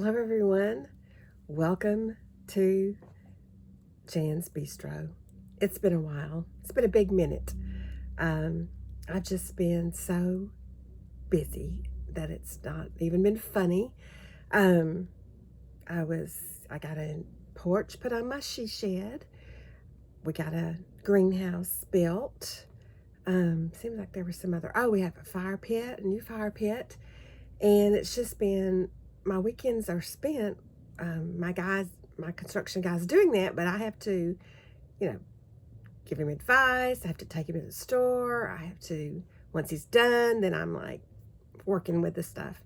Hello, everyone. Welcome to Jan's Bistro. It's been a while. It's been a big minute. Um, I've just been so busy that it's not even been funny. Um, I got a porch put on my she shed. We got a greenhouse built. Seems like there was some other. Oh, we have a new fire pit, and it's just been my weekends are spent. My construction guys, doing that, but I have to, you know, give him advice. I have to take him to the store. I have to once he's done, then I'm like working with the stuff.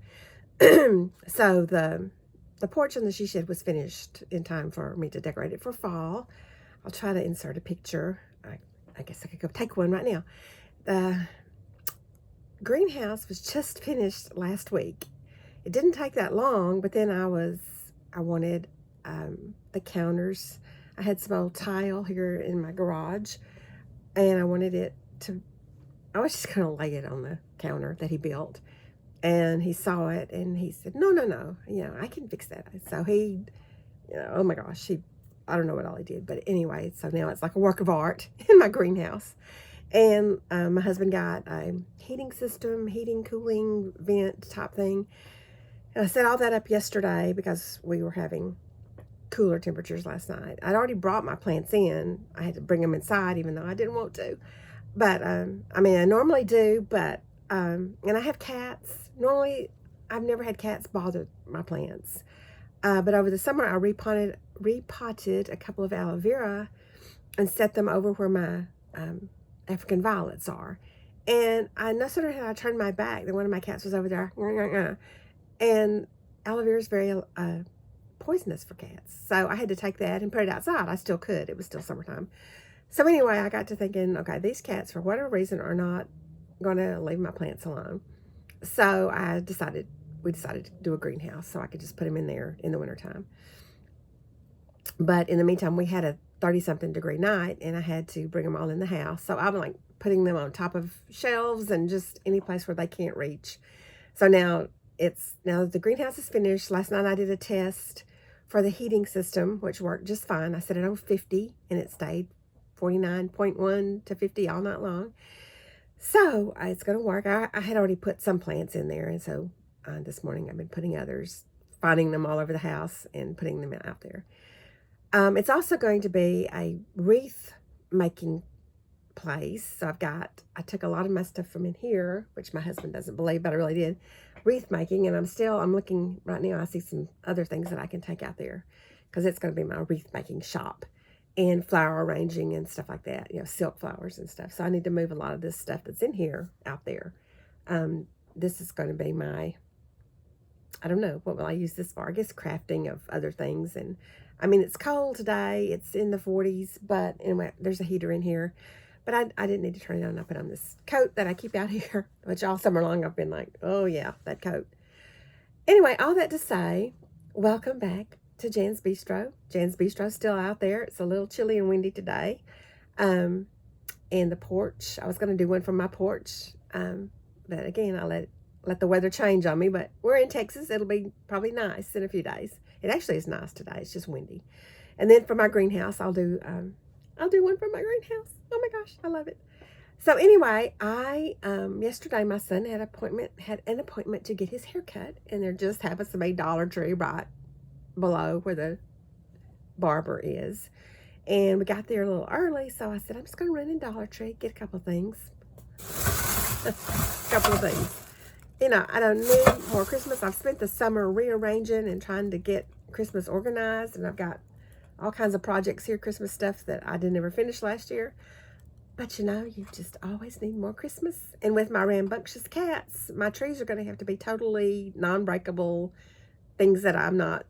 So the porch and the she shed was finished in time for me to decorate it for fall. I'll try to insert a picture. I guess I could go take one right now. The greenhouse was just finished last week. It didn't take that long, but then I wanted the counters. I had some old tile here in my garage, and I was just going to lay it on the counter that he built. And he saw it, and he said, no, I can fix that. So oh my gosh, I don't know what all he did, but anyway, so now it's like a work of art in my greenhouse. And my husband got a heating system, heating, cooling, vent type thing. And I set all that up yesterday because we were having cooler temperatures last night. I'd already brought my plants in. I had to bring them inside even though I didn't want to. But, I normally do, but, and I have cats. Normally, I've never had cats bother my plants. But over the summer, I repotted a couple of aloe vera and set them over where my African violets are. And no sooner had I turned my back than one of my cats was over there. And aloe vera is very poisonous for cats. So I had to take that and put it outside. I still could. It was still summertime. So anyway, I got to thinking, okay, these cats, for whatever reason, are not going to leave my plants alone. So we decided to do a greenhouse so I could just put them in there in the wintertime. But in the meantime, we had a 30-something degree night, and I had to bring them all in the house. So I'm like putting them on top of shelves and just any place where they can't reach. So now the greenhouse is finished. Last night I did a test for the heating system, which worked just fine. I set it on 50, and it stayed 49.1 to 50 all night long. So it's going to work. I had already put some plants in there, and so this morning I've been putting others, finding them all over the house and putting them out there. It's also going to be a wreath making place. So I took a lot of my stuff from in here, which my husband doesn't believe, but I really did, wreath making. And I'm looking right now. I see some other things that I can take out there because it's going to be my wreath making shop and flower arranging and stuff like that, silk flowers and stuff. So I need to move a lot of this stuff that's in here out there. This is going to be I don't know, what will I use this for? I guess crafting of other things. And it's cold today. It's in the 40s, but anyway, there's a heater in here. But I didn't need to turn it on. I put on this coat that I keep out here, which all summer long I've been like, oh yeah, that coat. Anyway, all that to say, welcome back to Jan's Bistro. Jan's Bistro's still out there. It's a little chilly and windy today. And the porch, I was going to do one from my porch. But again, I let the weather change on me. But we're in Texas. It'll be probably nice in a few days. It actually is nice today. It's just windy. And then for my greenhouse, I'll do one from my greenhouse. Oh my gosh, I love it. So anyway, yesterday my son had an appointment to get his hair cut, and there just happens to be Dollar Tree right below where the barber is. And we got there a little early, so I said, I'm just going to run in Dollar Tree, get a couple of things. I don't need more Christmas. I've spent the summer rearranging and trying to get Christmas organized, and I've got all kinds of projects here, Christmas stuff that I didn't ever finish last year. But you just always need more Christmas. And with my rambunctious cats, my trees are going to have to be totally non-breakable things that I'm not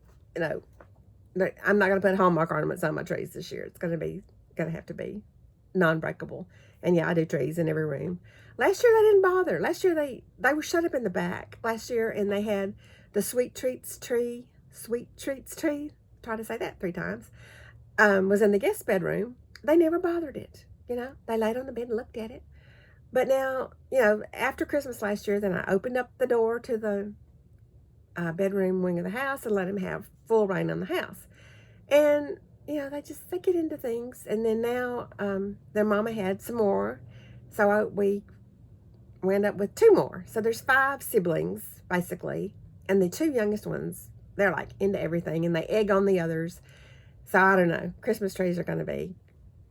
going to put Hallmark ornaments on my trees this year. It's going to have to be non-breakable. And yeah, I do trees in every room. Last year they didn't bother. Last year they were shut up in the back last year, and they had the sweet treats tree, try to say that 3 times, was in the guest bedroom. They never bothered it. They laid on the bed and looked at it. But now, after Christmas last year, then I opened up the door to the bedroom wing of the house and let them have full reign on the house. And, they get into things. And then now their mama had some more. So we end up with 2 more. So there's 5 siblings, basically. And the 2 youngest ones, they're like into everything. And they egg on the others. So I don't know. Christmas trees are going to be,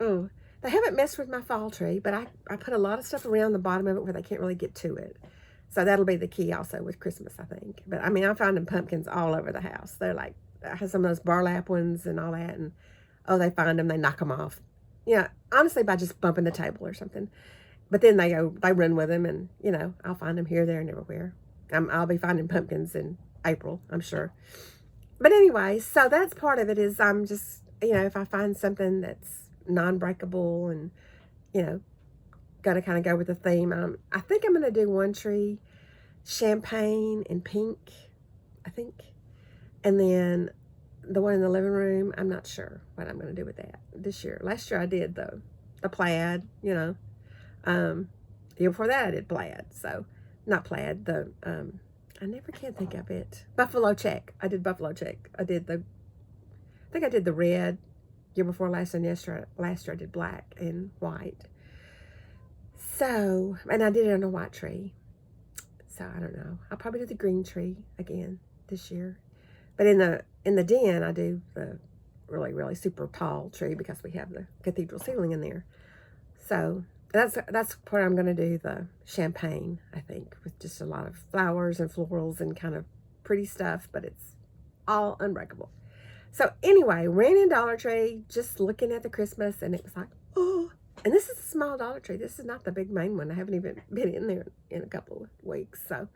oh, they haven't messed with my fall tree. But I put a lot of stuff around the bottom of it where they can't really get to it. So that'll be the key also with Christmas, I think. But I mean, I'm finding pumpkins all over the house. They're like, I have some of those burlap ones and all that. And they find them, they knock them off. Honestly, by just bumping the table or something. But then they run with them, and I'll find them here, there, and everywhere. I'll be finding pumpkins in April, I'm sure. But anyway, so that's part of it. Is I'm just if I find something that's non-breakable and got to kind of go with the theme. I think I'm going to do one tree champagne and pink, I think. And then the one in the living room, I'm not sure what I'm going to do with that this year. Last year I did the plaid, the year before that I did plaid. So, not plaid, I never can think of it. Buffalo check. I did buffalo check. I think I did the red year before last, and last year I did black and white. So, and I did it on a white tree. So I don't know. I'll probably do the green tree again this year. But in the den, I do the really, really super tall tree because we have the cathedral ceiling in there. So that's where I'm going to do the champagne, I think, with just a lot of flowers and florals and kind of pretty stuff, but it's all unbreakable. So anyway, ran in Dollar Tree, just looking at the Christmas, and it was like, oh. And this is a small Dollar Tree. This is not the big main one. I haven't even been in there in a couple of weeks. So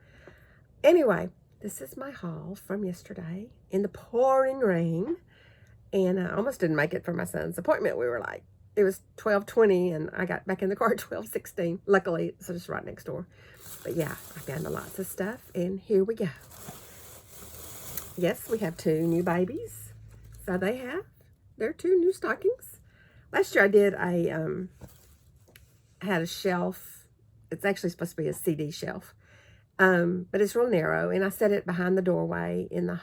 anyway, this is my haul from yesterday in the pouring rain. And I almost didn't make it for my son's appointment. We were like, it was 12:20 and I got back in the car at 12:16. Luckily, it's just right next door. But yeah, I found lots of stuff. And here we go. Yes, we have 2 new babies. So they have their 2 new stockings. Last year I did had a shelf. It's actually supposed to be a CD shelf. But it's real narrow, and I set it behind the doorway in the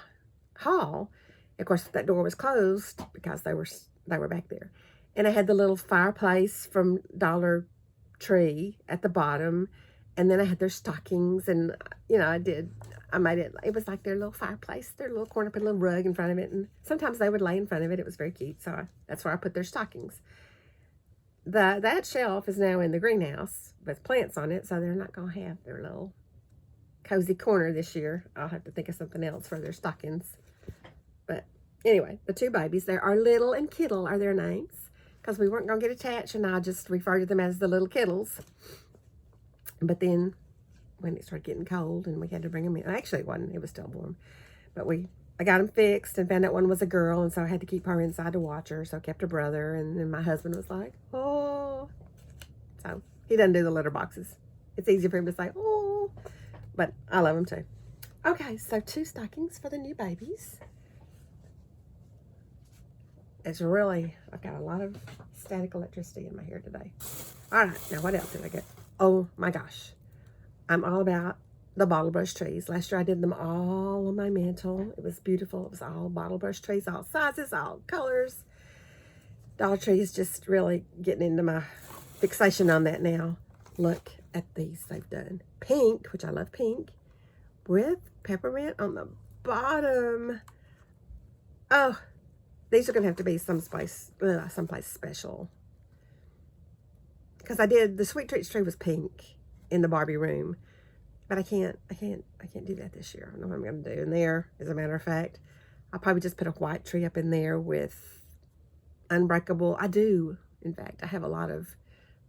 hall. Of course, that door was closed because they were back there. And I had the little fireplace from Dollar Tree at the bottom, and then I had their stockings, and I made it. It was like their little fireplace, their little corner, put a little rug in front of it, and sometimes they would lay in front of it. It was very cute, so that's where I put their stockings. That shelf is now in the greenhouse with plants on it, so they're not going to have their little cozy corner this year. I'll have to think of something else for their stockings. But anyway, the 2 babies, there are Little and Kittle are their names, because we weren't going to get attached, and I just referred to them as the little Kittles. But then when it started getting cold and we had to bring them in, actually it wasn't, it was still warm, but I got them fixed and found out one was a girl, and so I had to keep her inside to watch her, so I kept her brother, and then my husband was like, oh. So he doesn't do the litter boxes. It's easy for him to say, oh, but I love him too. Okay, so 2 stockings for the new babies. I've got a lot of static electricity in my hair today. All right, now what else did I get? Oh my gosh. I'm all about the bottle brush trees. Last year I did them all on my mantle. It was beautiful. It was all bottle brush trees, all sizes, all colors. Dollar Tree is just really getting into my fixation on that now. Look at these they've done. Pink, which I love pink, with peppermint on the bottom. Oh, these are going to have to be someplace special. Because I did, the Sweet Treats tree was pink in the Barbie room. But I can't do that this year. I don't know what I'm going to do in there. As a matter of fact, I'll probably just put a white tree up in there with unbreakable. In fact, I have a lot of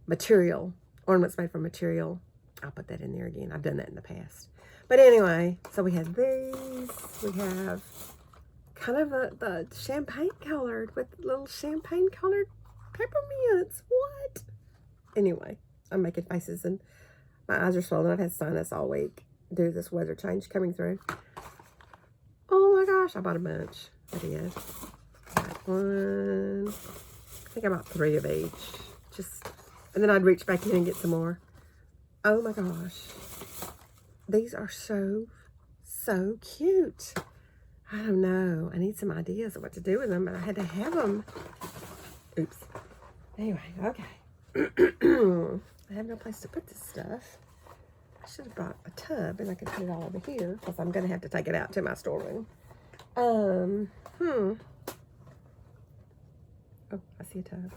material, ornaments made from material. I'll put that in there again. I've done that in the past. But anyway, so we have these. We have kind of the champagne colored with little champagne colored peppermints. What? Anyway, I'm making faces and my eyes are swollen. I've had sinus all week due to this weather change coming through. Oh my gosh, I bought a bunch. I did. Got one. I think I bought 3 of each. And then I'd reach back in and get some more. Oh my gosh. These are so so cute. I don't know. I need some ideas of what to do with them, but I had to have them. Oops. Anyway, okay. I have no place to put this stuff. I should have brought a tub and I could put it all over here because I'm going to have to take it out to my storeroom. Oh, I see a tub.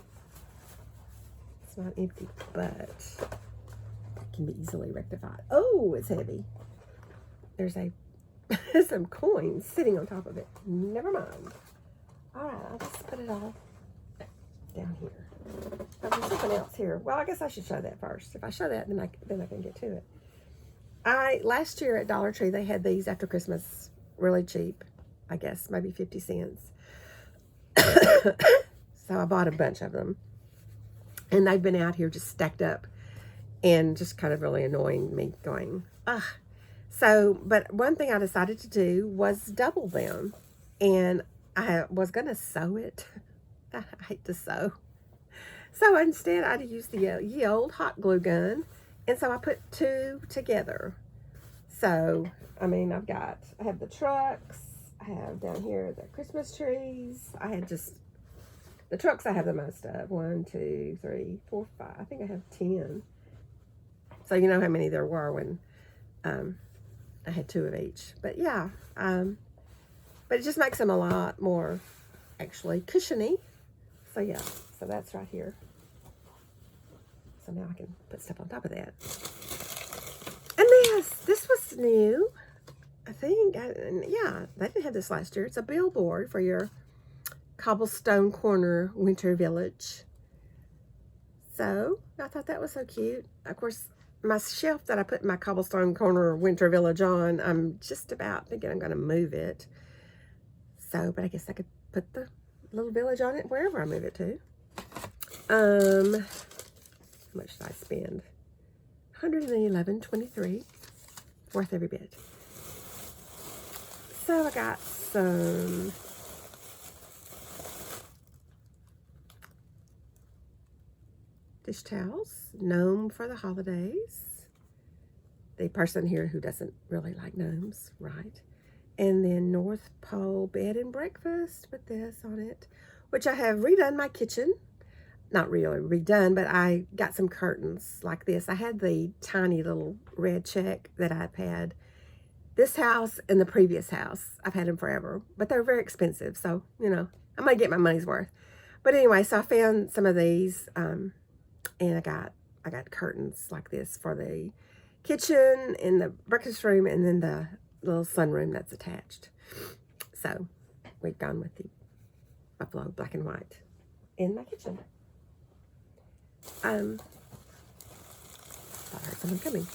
It's not empty, but it can be easily rectified. Oh, it's heavy. There's some coins sitting on top of it. Never mind. All right, I'll just put it all down here. Oh, there's something else here. Well, I guess I should show that first. If I show that, then I can get to it. Last year at Dollar Tree, they had these after Christmas really cheap. I guess maybe 50 cents. So I bought a bunch of them. And they've been out here just stacked up and just kind of really annoying me going, ugh. So, but one thing I decided to do was double them. And I was going to sew it. I hate to sew. So instead, I used the ye old hot glue gun. And so I put two together. So, I mean, I have the trucks. I have down here the Christmas trees. The trucks I have the most of. 1, 2, 3, 4, 5. I think I have 10. So you know how many there were when I had 2 of each. But yeah, but it just makes them a lot more actually cushiony. So yeah, so that's right here. So now I can put stuff on top of that. And this was new. I think, yeah, they didn't have this last year. It's a billboard for your Cobblestone Corner Winter Village. So I thought that was so cute. Of course, my shelf that I put my Cobblestone Corner Winter Village on, I'm just about thinking I'm going to move it. So, but I guess I could put the little village on it wherever I move it to. How much did I spend? $111.23. Worth every bit. So I got some dish towels, gnome for the holidays. The person here who doesn't really like gnomes, right? And then North Pole bed and breakfast with this on it, which I have redone my kitchen. Not really redone, but I got some curtains like this. I had the tiny little red check that I've had this house and the previous house. I've had them forever, but they're very expensive. So, you know, I might get my money's worth. But anyway, so I found some of these, and I got curtains like this for the kitchen and the breakfast room and then the little sunroom that's attached. So we've gone with the buffalo black and white in my kitchen. I heard someone coming.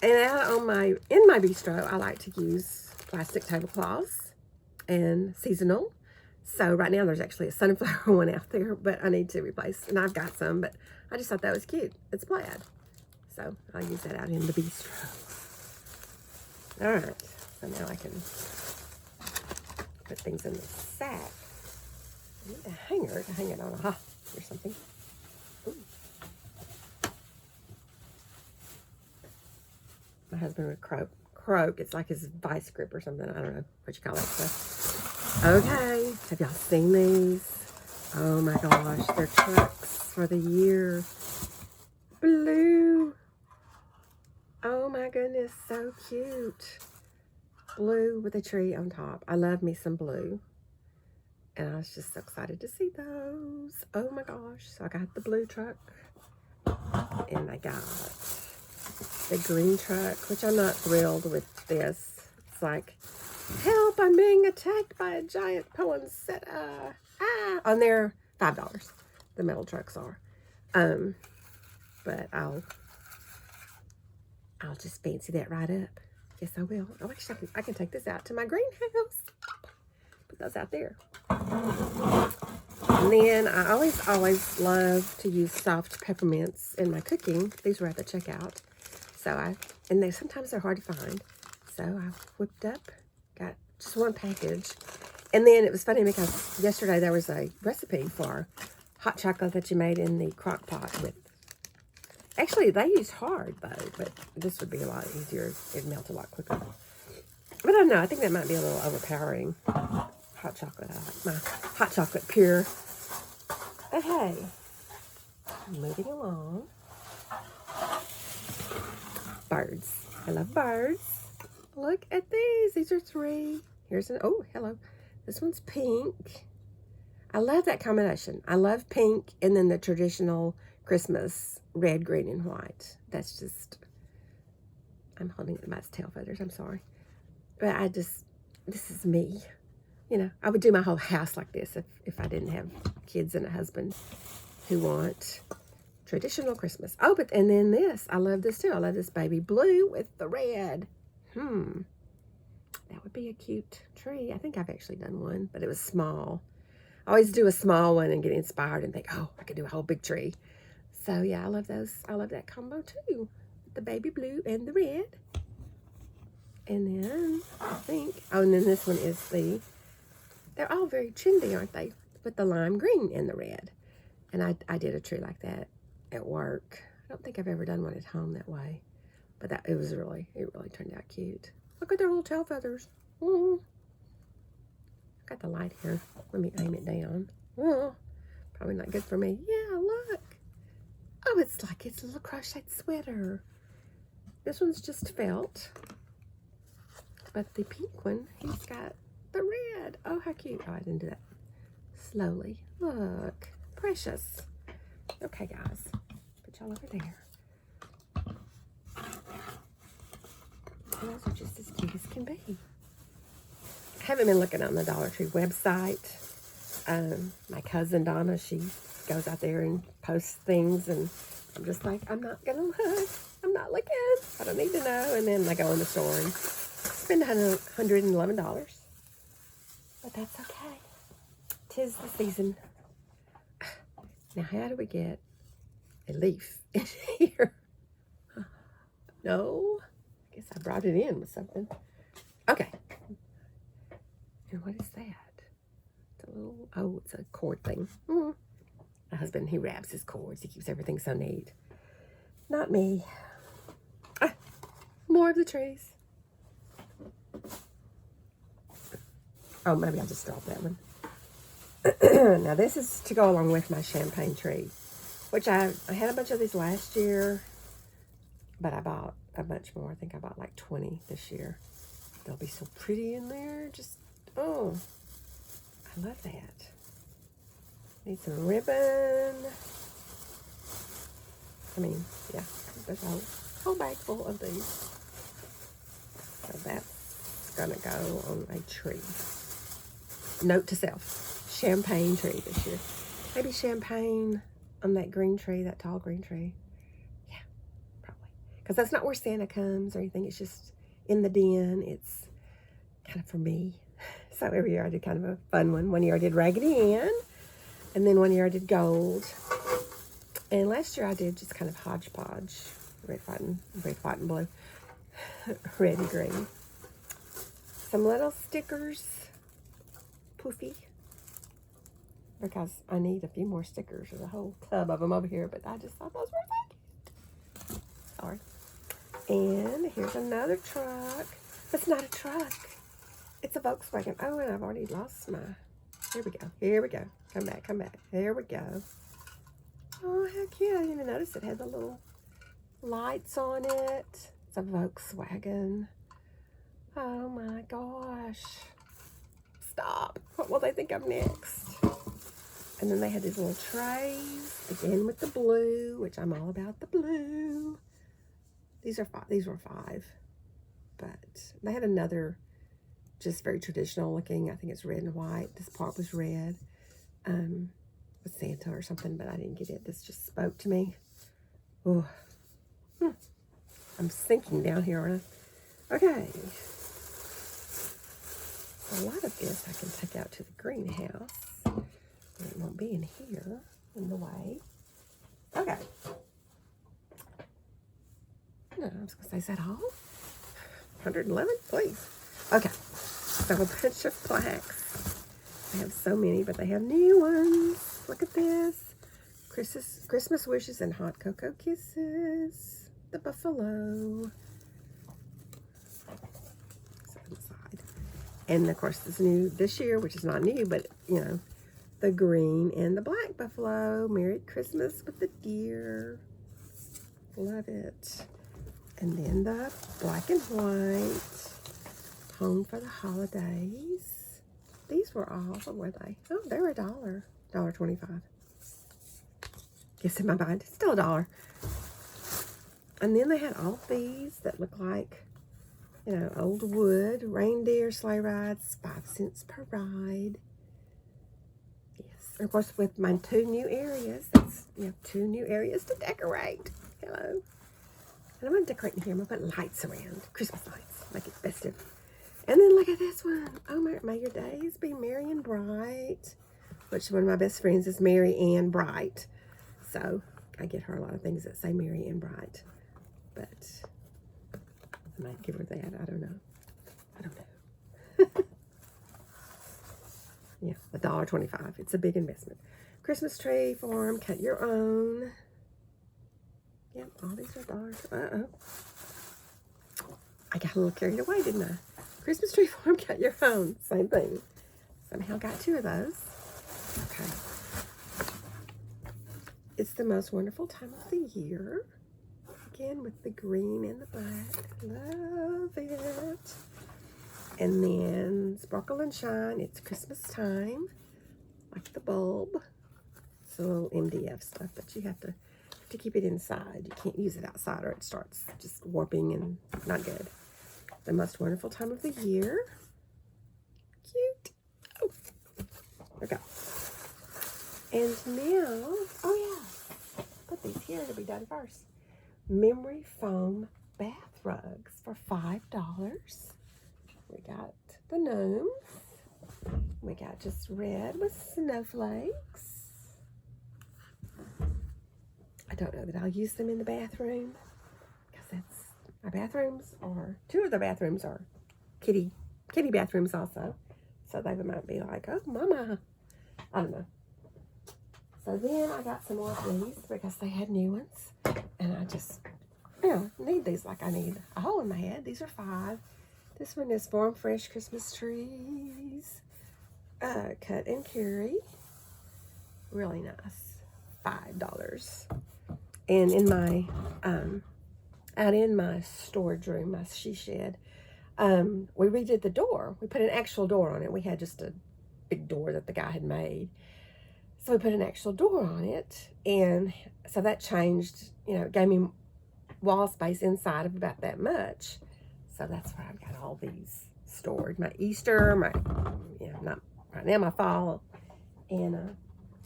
And in my bistro, I like to use plastic tablecloths and seasonal. So right now there's actually a sunflower one out there, but I need to replace, and I've got some, but I just thought that was cute. It's plaid. So I'll use that out in the bistro. All right, so now I can put things in the sack. I need a hanger to hang it on or something. Ooh. My husband would croak. It's like his vice grip or something. I don't know what you call that stuff. Okay, have y'all seen these? Oh my gosh, they're trucks for the year. Blue. Oh my goodness, so cute. Blue with a tree on top. I love me some blue. And I was just so excited to see those. Oh my gosh. So I got the blue truck. And I got the green truck, which I'm not thrilled with this. It's like, help, I'm being attacked by a giant poinsettia. On there, $5. The metal trucks are. But I'll just fancy that right up. Yes, I will. Oh, actually, I can take this out to my greenhouse. Put those out there. And then I always love to use soft peppermints in my cooking. These were at the checkout. So sometimes they're hard to find. So I whipped up, got just one package. And then it was funny because yesterday there was a recipe for hot chocolate that you made in the crock pot with Actually, they use hard, though, but this would be a lot easier. It'd melt a lot quicker. But I don't know. I think that might be a little overpowering. Hot chocolate. I like my hot chocolate pure. Okay. Moving along. Birds. I love birds. Look at these. These are 3. Here's an, oh, hello. This one's pink. I love that combination. I love pink and then the traditional Christmas red, green, and white. That's just, I'm holding it by its tail feathers. I'm sorry. But this is me. You know, I would do my whole house like this if I didn't have kids and a husband who want traditional Christmas. Oh, and then this. I love this too. I love this baby blue with the red. That would be a cute tree. I think I've actually done one, but it was small. I always do a small one and get inspired and think, oh, I could do a whole big tree. So yeah, I love those. I love that combo too. The baby blue and the red. And then I think, oh, and then this one is they're all very trendy, aren't they? With the lime green and the red. And I did a tree like that at work. I don't think I've ever done one at home that way. But it really turned out cute. Look at their little tail feathers. Got the light here. Let me aim it down. Probably not good for me. Yeah, look. Oh, it's like it's a little crocheted sweater. This one's just felt. But the pink one, he's got the red. Oh, how cute. Oh, I didn't do that. Slowly. Look. Precious. Okay, guys. Put y'all over there. And those are just as cute as can be. I haven't been looking on the Dollar Tree website. My cousin Donna, she goes out there and posts things, and I'm just like, I'm not gonna look. I'm not looking. I don't need to know. And then I go in the store and spend $111. But that's okay. 'Tis the season. Now, how do we get a leaf in here? No. I guess I brought it in with something. Okay. And what is that? It's a little, oh, it's a cord thing. My husband, he wraps his cords. He keeps everything so neat. Not me. More of the trees. Oh, maybe I'll just drop that one. Now, this is to go along with my champagne tree, which I had a bunch of these last year, but I bought a bunch more. I think I bought like 20 this year. They'll be so pretty in there. Just, oh, I love that. Need some ribbon. I mean, yeah, there's a whole bag full of these. So that's gonna go on a tree. Note to self, champagne tree this year. Maybe champagne on that green tree, that tall green tree. Yeah, probably. Because that's not where Santa comes or anything. It's just in the den. It's kind of for me. So every year I did kind of a fun one. One year I did Raggedy Ann. And then one year I did gold. And last year I did just kind of hodgepodge. Red, white, and blue. Red and green. Some little stickers. Poofy. Because I need a few more stickers. There's a whole tub of them over here. But I just thought those were so cute. Sorry. And here's another truck. It's not a truck. It's a Volkswagen. Oh, and I've already lost my... Here we go. Here we go. Come back. Come back. Here we go. Oh, how cute. I didn't even notice it had the little lights on it. It's a Volkswagen. Oh, my gosh. Stop. What will they think of next? And then they had these little trays. Again with the blue, which I'm all about the blue. These are 5. These were 5. But they had another... just very traditional looking. I think it's red and white. This part was red. With Santa or something, but I didn't get it. This just spoke to me. Oh, I'm sinking down here, aren't I? Okay. So a lot of this I can take out to the greenhouse. It won't be in here in the way. Okay. No, I was going to say, is that all? 111, please. Okay. So a bunch of plaques. They have so many, but they have new ones. Look at this. Christmas wishes and hot cocoa kisses. The buffalo. So inside. And of course, this year, which is not new, but you know, the green and the black buffalo. Merry Christmas with the deer. Love it. And then the black and white. Home for the holidays. These were all, what were they? Oh, they were $1.25. Guess in my mind, it's still $1. And then they had all these that look like, you know, old wood, reindeer sleigh rides, 5 cents per ride. Yes, and of course with my 2 new areas, that's, you know, 2 new areas to decorate. Hello. And I'm going to decorate in here. I'm going to put lights around, Christmas lights, make it festive. And then look at this one. Oh, may your days be merry and bright. Which one of my best friends is Mary Ann Bright. So I get her a lot of things that say Mary Ann Bright. But I might give her that. I don't know. Yeah, $1.25. It's a big investment. Christmas tree farm, cut your own. Yep, all these are dollars. I got a little carried away, didn't I? Christmas tree farm, cut your own. Same thing. Somehow got 2 of those. Okay. It's the most wonderful time of the year. Again, with the green and the black. Love it. And then Sparkle and Shine. It's Christmas time. Like the bulb. It's a little MDF stuff, but you have to keep it inside. You can't use it outside or it starts just warping and not good. The most wonderful time of the year. Cute. Oh, there we go. And now, oh yeah, put these here to be done first. Memory foam bath rugs for $5. We got the gnomes. We got just red with snowflakes. I don't know that I'll use them in the bathroom because that's our bathrooms, or 2 of the bathrooms are kitty bathrooms also. So they might be like, oh, mama. I don't know. So then I got some more of these because they had new ones. And I just, you know, need these like I need a hole in my head. These are $5. This one is Farm Fresh Christmas trees. Cut and carry. Really nice. $5. And in my, out in my storage room, my she shed, we redid the door. We put an actual door on it. We had just a big door that the guy had made. So we put an actual door on it. And so that changed, you know, gave me wall space inside of about that much. So that's where I've got all these stored. My Easter, my, you know, not right now, my fall, and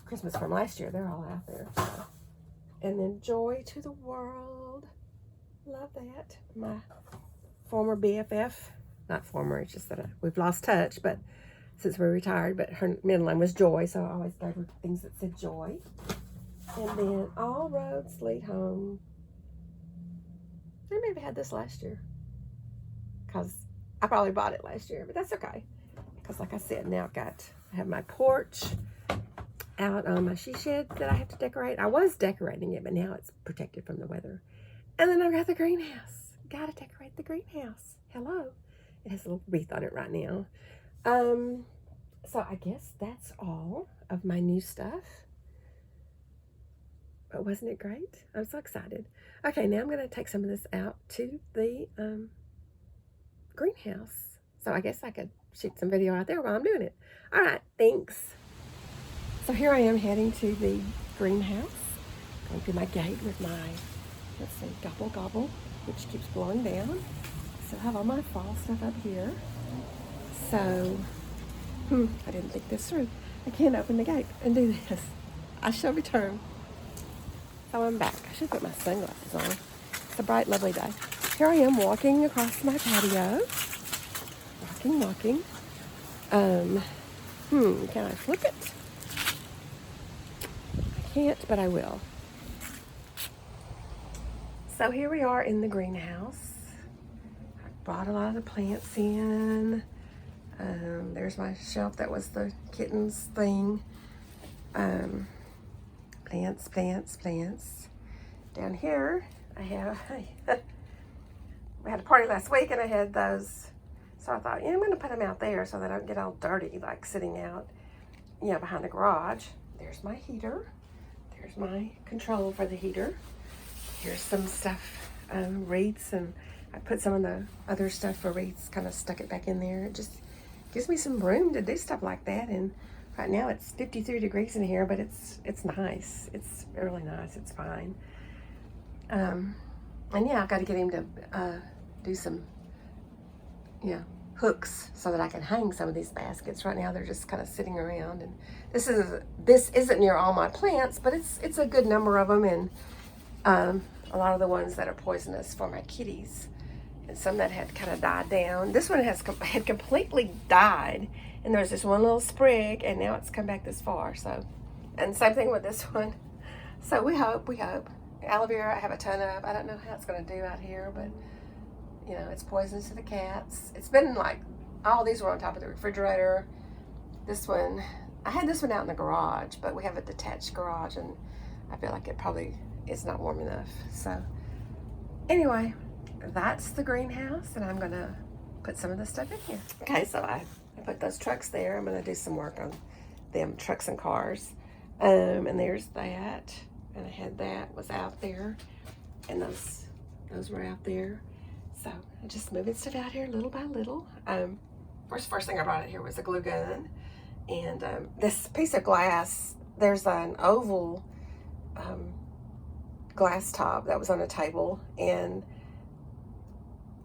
Christmas from last year. They're all out there. So. And then Joy to the World. Love that. My former BFF. Not former, it's just that we've lost touch, but since we retired, but her middle name was Joy, so I always gave her things that said Joy. And then All Roads Lead Home. I maybe had this last year because I probably bought it last year, but that's okay. Because like I said, now I have my porch out on my she shed that I have to decorate. I was decorating it, but now it's protected from the weather. And then I've got the greenhouse. Gotta decorate the greenhouse. Hello. It has a little wreath on it right now. So I guess that's all of my new stuff. But wasn't it great? I'm so excited. Okay, now I'm going to take some of this out to the greenhouse. So I guess I could shoot some video out there while I'm doing it. All right, thanks. So here I am heading to the greenhouse. Going through my gate with my, let's see, gobble gobble, which keeps blowing down. So I have all my fall stuff up here. So, I didn't think this through. I can't open the gate and do this. I shall return. So I'm back. I should put my sunglasses on. It's a bright, lovely day. Here I am walking across my patio. Walking. Can I flip it? I can't, but I will. So here we are in the greenhouse. I brought a lot of the plants in. There's my shelf that was the kittens thing. Plants, plants, plants. Down here, I have, we had a party last week and I had those. So I thought, I'm going to put them out there so they don't get all dirty, like sitting out, behind the garage. There's my heater. There's my control for the heater. Here's some stuff, wreaths, and I put some of the other stuff for wreaths, kind of stuck it back in there. It just gives me some room to do stuff like that. And right now it's 53 degrees in here, but it's nice. It's really nice. It's fine. And yeah, I've got to get him to do some, hooks so that I can hang some of these baskets. Right now they're just kind of sitting around, and this isn't near all my plants, but it's a good number of them, and a lot of the ones that are poisonous for my kitties, and some that had kind of died down. This one had completely died, and there's this one little sprig, and now it's come back this far. So, and same thing with this one. So we hope. Aloe vera I have a ton of. I don't know how it's going to do out here, but it's poisonous to the cats. It's been like, all these were on top of the refrigerator. This one, I had this one out in the garage, but we have a detached garage, and I feel like it probably is not warm enough. So anyway, that's the greenhouse, and I'm gonna put some of this stuff in here. Okay, so I put those trucks there. I'm gonna do some work on them trucks and cars. And there's that, and I had that was out there, and those were out there. So I'm just moving stuff out here little by little. First thing I brought out here was a glue gun, and this piece of glass. There's an oval glass top that was on a table, and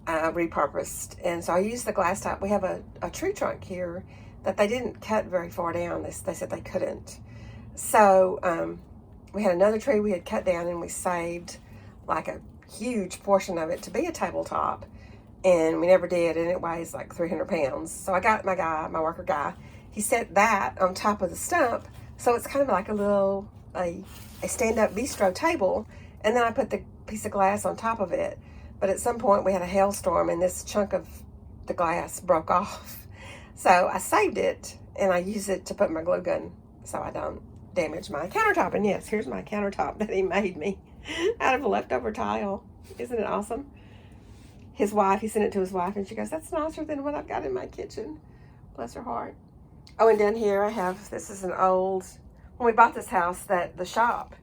I repurposed. And so I used the glass top. We have a tree trunk here that they didn't cut very far down. They said they couldn't. So we had another tree we had cut down, and we saved like a huge portion of it to be a tabletop, and we never did, and it weighs like 300 pounds. So I got my worker guy, he set that on top of the stump, so it's kind of like a stand-up bistro table, and then I put the piece of glass on top of it. But at some point we had a hailstorm, and this chunk of the glass broke off, so I saved it, and I use it to put my glue gun so I don't damage my countertop. And yes, here's my countertop that he made me out of a leftover tile. Isn't it awesome? He sent it to his wife, and she goes, "That's nicer than what I've got in my kitchen." Bless her heart. Oh, and down here this is an old, when we bought this house, that the shop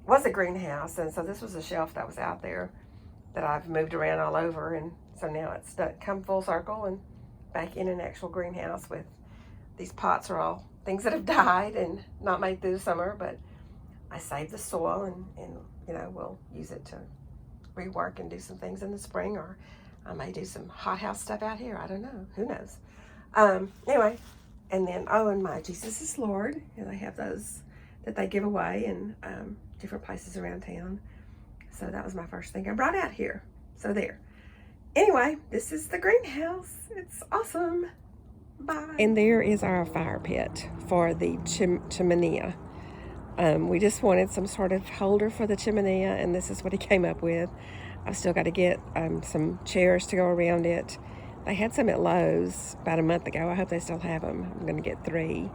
was a greenhouse, and so this was a shelf that was out there that I've moved around all over, and so now it's come full circle and back in an actual greenhouse. With these pots are all things that have died and not made through the summer, but I saved the soil, and we'll use it to rework and do some things in the spring, or I may do some hothouse stuff out here. I don't know. Who knows? Anyway, and then, and my Jesus is Lord, and I have those that they give away in different places around town. So that was my first thing I brought out here. So there. Anyway, this is the greenhouse. It's awesome. Bye. And there is our fire pit for the chimenea. We just wanted some sort of holder for the chimenea, and this is what he came up with. I've still got to get some chairs to go around it. They had some at Lowe's about a month ago. I hope they still have them. I'm going to get 3.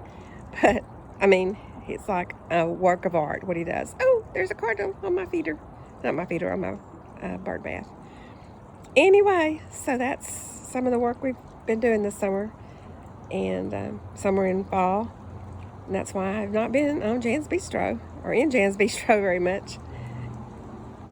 But, I mean, it's like a work of art, what he does. Oh, there's a cardinal on my feeder. Not my feeder, on my bird bath. Anyway, so that's some of the work we've been doing this summer. And summer and fall. And that's why I've not been on Jan's Bistro, or in Jan's Bistro very much.